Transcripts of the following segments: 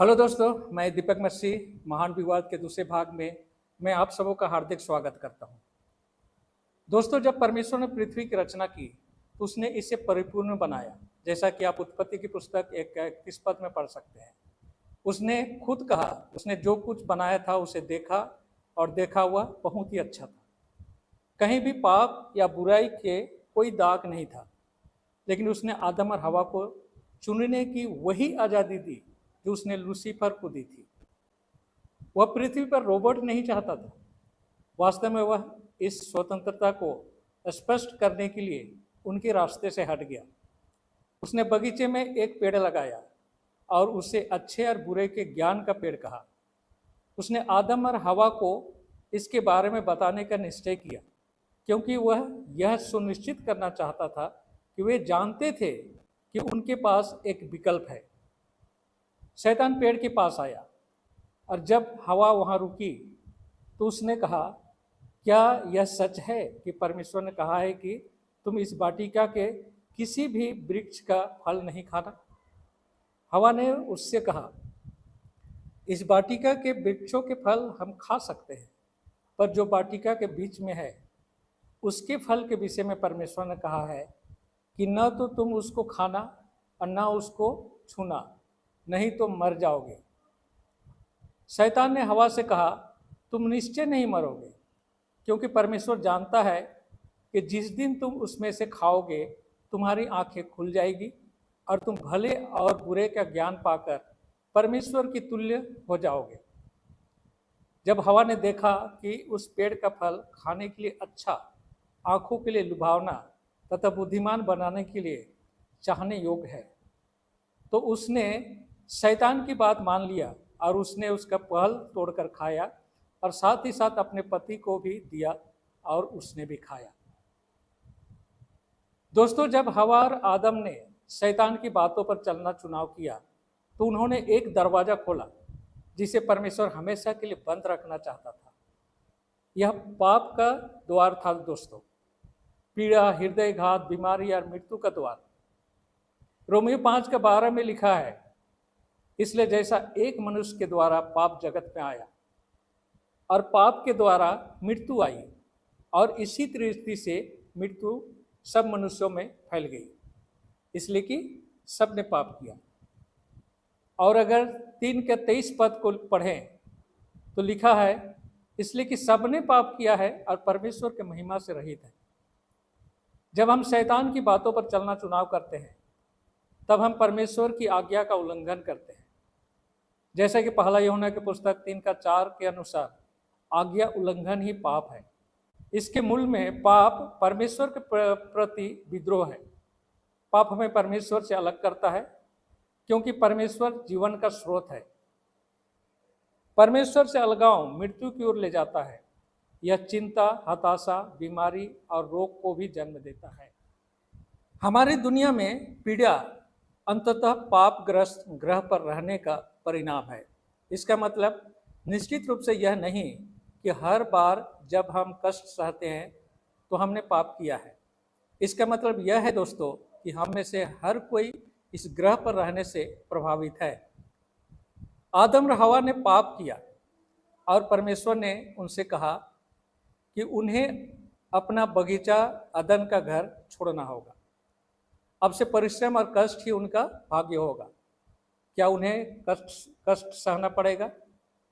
Hello दोस्तों, मैं दीपक मसी महान विवाद के दूसरे भाग में मैं आप सबों का हार्दिक स्वागत करता हूं। दोस्तों, जब परमेश्वर ने पृथ्वी की रचना की तो उसने इसे परिपूर्ण बनाया, जैसा कि आप उत्पत्ति की पुस्तक 31 पद में पढ़ सकते हैं। उसने खुद कहा, उसने जो कुछ बनाया था उसे देखा और देखा हुआ बहुत ही अच्छा था। कहीं भी पाप या बुराई के कोई दाग नहीं था, लेकिन उसने आदम और हवा को चुनने की वही आज़ादी दी जो उसने लूसीफर को दी थी। वह पृथ्वी पर रोबोट नहीं चाहता था। वास्तव में वह इस स्वतंत्रता को स्पष्ट करने के लिए उनके रास्ते से हट गया। उसने बगीचे में एक पेड़ लगाया और उसे अच्छे और बुरे के ज्ञान का पेड़ कहा। उसने आदम और हवा को इसके बारे में बताने का निश्चय किया, क्योंकि वह यह सुनिश्चित करना चाहता था कि वे जानते थे कि उनके पास एक विकल्प है। शैतान पेड़ के पास आया और जब हवा वहाँ रुकी तो उसने कहा, क्या यह सच है कि परमेश्वर ने कहा है कि तुम इस वाटिका के किसी भी वृक्ष का फल नहीं खाना? हवा ने उससे कहा, इस वाटिका के वृक्षों के फल हम खा सकते हैं, पर जो वाटिका के बीच में है उसके फल के विषय में परमेश्वर ने कहा है कि न तो तुम उसको खाना और न उसको छूना, नहीं तो मर जाओगे। शैतान ने हवा से कहा, तुम निश्चय नहीं मरोगे, क्योंकि परमेश्वर जानता है कि जिस दिन तुम उसमें से खाओगे तुम्हारी आंखें खुल जाएगी और तुम भले और बुरे का ज्ञान पाकर परमेश्वर की तुल्य हो जाओगे। जब हवा ने देखा कि उस पेड़ का फल खाने के लिए अच्छा, आंखों के लिए लुभावना तथा बुद्धिमान बनाने के लिए चाहने योग्य है, तो उसने शैतान की बात मान लिया और उसने उसका फल तोड़कर खाया और साथ ही साथ अपने पति को भी दिया और उसने भी खाया। दोस्तों, जब हवा और आदम ने शैतान की बातों पर चलना चुनाव किया तो उन्होंने एक दरवाजा खोला जिसे परमेश्वर हमेशा के लिए बंद रखना चाहता था। यह पाप का द्वार था दोस्तों, पीड़ा, हृदयघात, बीमारी और मृत्यु का द्वार। रोमियो 5:12 में लिखा है, इसलिए जैसा एक मनुष्य के द्वारा पाप जगत में आया और पाप के द्वारा मृत्यु आई, और इसी दृष्टि से मृत्यु सब मनुष्यों में फैल गई, इसलिए कि सब ने पाप किया। और अगर 3:23 पद को पढ़ें तो लिखा है, इसलिए कि सब ने पाप किया है और परमेश्वर के महिमा से रहित है। जब हम शैतान की बातों पर चलना चुनाव करते हैं तब हम परमेश्वर की आज्ञा का उल्लंघन करते हैं। जैसा कि पहला यूहन्ना की पुस्तक 3:4 के अनुसार आज्ञा उल्लंघन ही पाप है। इसके मूल में पाप परमेश्वर के प्रति विद्रोह है। पाप हमें परमेश्वर से अलग करता है, क्योंकि परमेश्वर जीवन का स्रोत है। परमेश्वर से अलगाव मृत्यु की ओर ले जाता है। यह चिंता, हताशा, बीमारी और रोग को भी जन्म देता है। हमारी दुनिया में पीड़ा अंततः पापग्रस्त ग्रह पर रहने का परिणाम है। इसका मतलब निश्चित रूप से यह नहीं कि हर बार जब हम कष्ट सहते हैं तो हमने पाप किया है। इसका मतलब यह है दोस्तों कि हम में से हर कोई इस ग्रह पर रहने से प्रभावित है। आदम और हवा ने पाप किया और परमेश्वर ने उनसे कहा कि उन्हें अपना बगीचा अदन का घर छोड़ना होगा। अब से परिश्रम और कष्ट ही उनका भाग्य होगा। क्या उन्हें कष्ट सहना पड़ेगा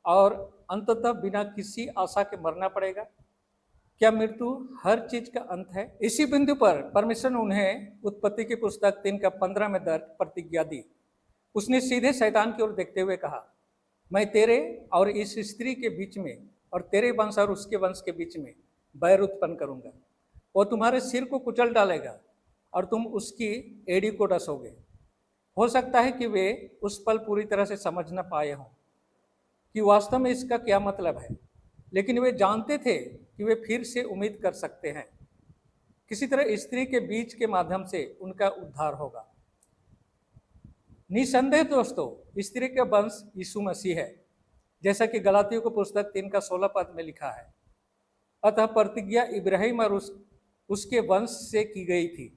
और अंततः बिना किसी आशा के मरना पड़ेगा? क्या मृत्यु हर चीज का अंत है? इसी बिंदु पर परमेश्वर ने उन्हें उत्पत्ति की पुस्तक 3:15 में दर्ज प्रतिज्ञा दी। उसने सीधे शैतान की ओर देखते हुए कहा, मैं तेरे और इस स्त्री के बीच में और तेरे वंश और उसके वंश के बीच में बैर उत्पन्न करूंगा। वो तुम्हारे सिर को कुचल डालेगा और तुम उसकी एड़ी को डसोगे। हो सकता है कि वे उस पल पूरी तरह से समझ न पाए हों कि वास्तव में इसका क्या मतलब है, लेकिन वे जानते थे कि वे फिर से उम्मीद कर सकते हैं। किसी तरह स्त्री के बीच के माध्यम से उनका उद्धार होगा। निसंदेह दोस्तों, स्त्री का वंश यीशु मसीह है, जैसा कि गलातियों की पुस्तक 3:16 पद में लिखा है। अतः प्रतिज्ञा इब्राहिम और उसके वंश से की गई थी।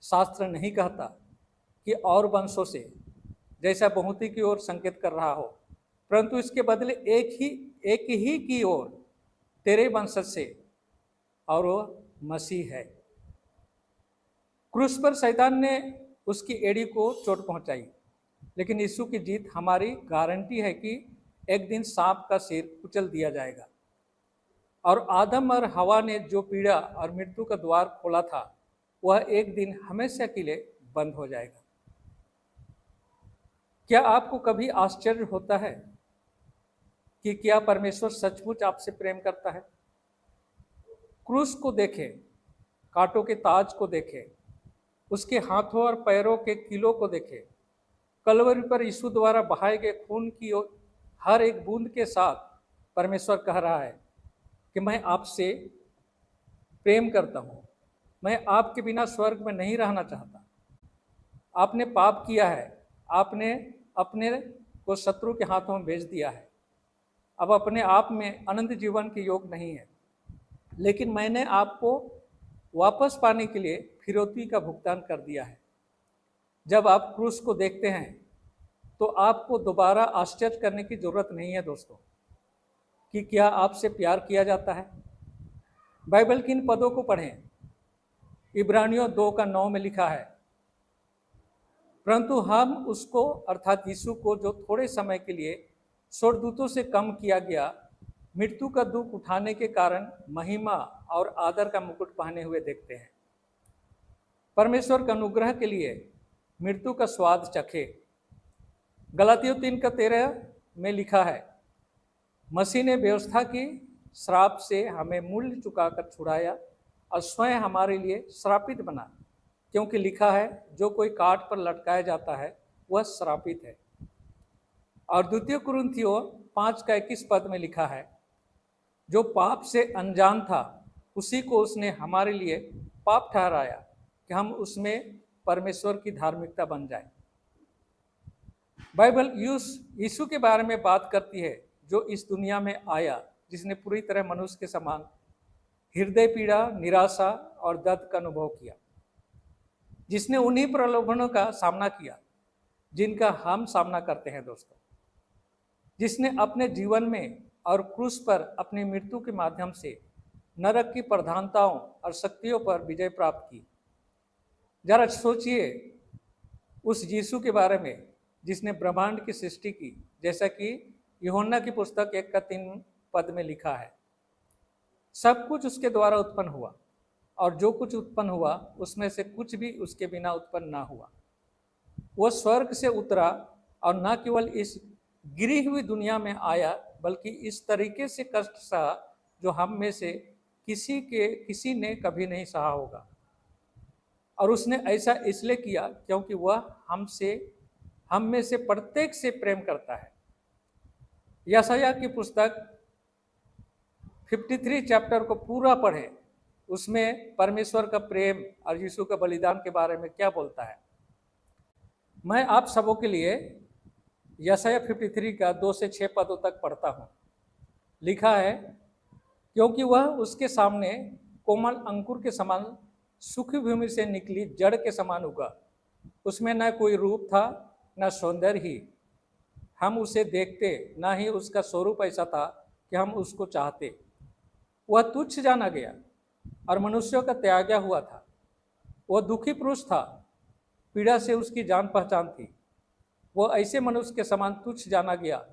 शास्त्र नहीं कहता कि और वंशों से, जैसा बहुमती की ओर संकेत कर रहा हो, परंतु इसके बदले एक ही की ओर, तेरे वंशज से, और वो मसीह है। क्रूस पर शैतान ने उसकी एड़ी को चोट पहुंचाई, लेकिन यीशु की जीत हमारी गारंटी है कि एक दिन सांप का सिर कुचल दिया जाएगा, और आदम और हवा ने जो पीड़ा और मृत्यु का द्वार खोला था वह एक दिन हमेशा के लिए बंद हो जाएगा। क्या आपको कभी आश्चर्य होता है कि क्या परमेश्वर सचमुच आपसे प्रेम करता है? क्रूस को देखें, कांटों के ताज को देखें, उसके हाथों और पैरों के कीलों को देखें। कलवरी पर यीशु द्वारा बहाए गए खून की हर एक बूंद के साथ परमेश्वर कह रहा है कि मैं आपसे प्रेम करता हूँ, मैं आपके बिना स्वर्ग में नहीं रहना चाहता। आपने पाप किया है, आपने अपने को शत्रु के हाथों में भेज दिया है, अब अपने आप में अनंत जीवन के योग नहीं है, लेकिन मैंने आपको वापस पाने के लिए फिरौती का भुगतान कर दिया है। जब आप क्रूस को देखते हैं तो आपको दोबारा आश्चर्य करने की जरूरत नहीं है दोस्तों कि क्या आपसे प्यार किया जाता है। बाइबल के इन पदों को पढ़ें। इब्रानियों 2:9 में लिखा है, परंतु हम उसको अर्थात यीशु को, जो थोड़े समय के लिए स्वर्गदूतों से कम किया गया, मृत्यु का दुख उठाने के कारण महिमा और आदर का मुकुट पहने हुए देखते हैं। परमेश्वर के अनुग्रह के लिए मृत्यु का स्वाद चखे। गलातियों 3:13 में लिखा है, मसीह ने व्यवस्था की श्राप से हमें मूल्य चुकाकर छुड़ाया और स्वयं हमारे लिए श्रापित बना, क्योंकि लिखा है, जो कोई काट पर लटकाया जाता है वह श्रापित है। और द्वितीय कुरिन्थियों 5:21 पद में लिखा है, जो पाप से अनजान था उसी को उसने हमारे लिए पाप ठहराया कि हम उसमें परमेश्वर की धार्मिकता बन जाए। बाइबल यीशु के बारे में बात करती है, जो इस दुनिया में आया, जिसने पूरी तरह मनुष्य के समान हृदय पीड़ा, निराशा और दर्द का अनुभव किया, जिसने उन्हीं प्रलोभनों का सामना किया जिनका हम सामना करते हैं दोस्तों, जिसने अपने जीवन में और क्रूस पर अपनी मृत्यु के माध्यम से नरक की प्रधानताओं और शक्तियों पर विजय प्राप्त की। जरा सोचिए उस यीशु के बारे में जिसने ब्रह्मांड की सृष्टि की, जैसा कि यूहन्ना की पुस्तक 1:3 पद में लिखा है, सब कुछ उसके द्वारा उत्पन्न हुआ और जो कुछ उत्पन्न हुआ उसमें से कुछ भी उसके बिना उत्पन्न ना हुआ। वह स्वर्ग से उतरा और न केवल इस गिरी हुई दुनिया में आया, बल्कि इस तरीके से कष्ट सहा जो हम में से किसी ने कभी नहीं सहा होगा। और उसने ऐसा इसलिए किया क्योंकि वह हम में से प्रत्येक से प्रेम करता है। यशायाह की पुस्तक 53 चैप्टर को पूरा पढ़ें, उसमें परमेश्वर का प्रेम और यीशु का बलिदान के बारे में क्या बोलता है। मैं आप सबों के लिए यशायाह 53 का 2 से 6 पदों तक पढ़ता हूँ। लिखा है, क्योंकि वह उसके सामने कोमल अंकुर के समान सूखी भूमि से निकली जड़ के समान उगा, उसमें न कोई रूप था न सौंदर्य ही हम उसे देखते, न ही उसका स्वरूप ऐसा था कि हम उसको चाहते। वह तुच्छ जाना गया और मनुष्यों का त्यागा हुआ था। वह दुखी पुरुष था, पीड़ा से उसकी जान पहचान थी। वह ऐसे मनुष्य के समान तुच्छ जाना गया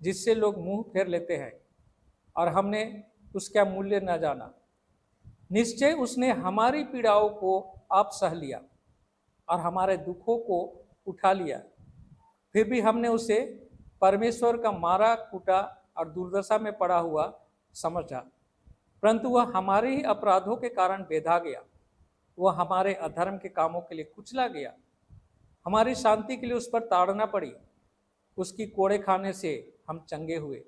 जिससे लोग मुंह फेर लेते हैं, और हमने उसका मूल्य न जाना। निश्चय उसने हमारी पीड़ाओं को आप सह लिया और हमारे दुखों को उठा लिया। फिर भी हमने उसे परमेश्वर का मारा कूटा और दुर्दशा में पड़ा हुआ समझा, परंतु वह हमारे ही अपराधों के कारण बेधा गया, वह हमारे अधर्म के कामों के लिए कुचला गया। हमारी शांति के लिए उस पर ताड़ना पड़ी, उसकी कोड़े खाने से हम चंगे हुए।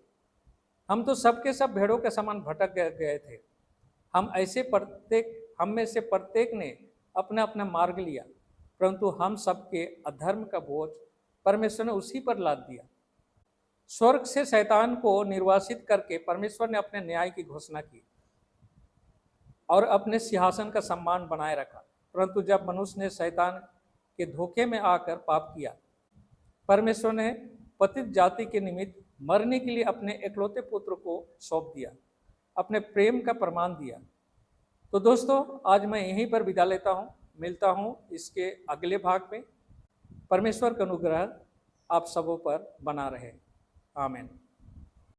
हम तो सबके सब भेड़ों के समान भटक गए थे। हम में से प्रत्येक ने अपना अपना मार्ग लिया, परंतु हम सबके अधर्म का बोझ परमेश्वर ने उसी पर लाद दिया। स्वर्ग से शैतान को निर्वासित करके परमेश्वर ने अपने न्याय की घोषणा की और अपने सिंहासन का सम्मान बनाए रखा। परंतु जब मनुष्य ने शैतान के धोखे में आकर पाप किया, परमेश्वर ने पतित जाति के निमित्त मरने के लिए अपने इकलौते पुत्र को सौंप दिया, अपने प्रेम का प्रमाण दिया। तो दोस्तों, आज मैं यहीं पर विदा लेता हूँ, मिलता हूँ इसके अगले भाग में। परमेश्वर का अनुग्रह आप सबों पर बना रहे। आमीन।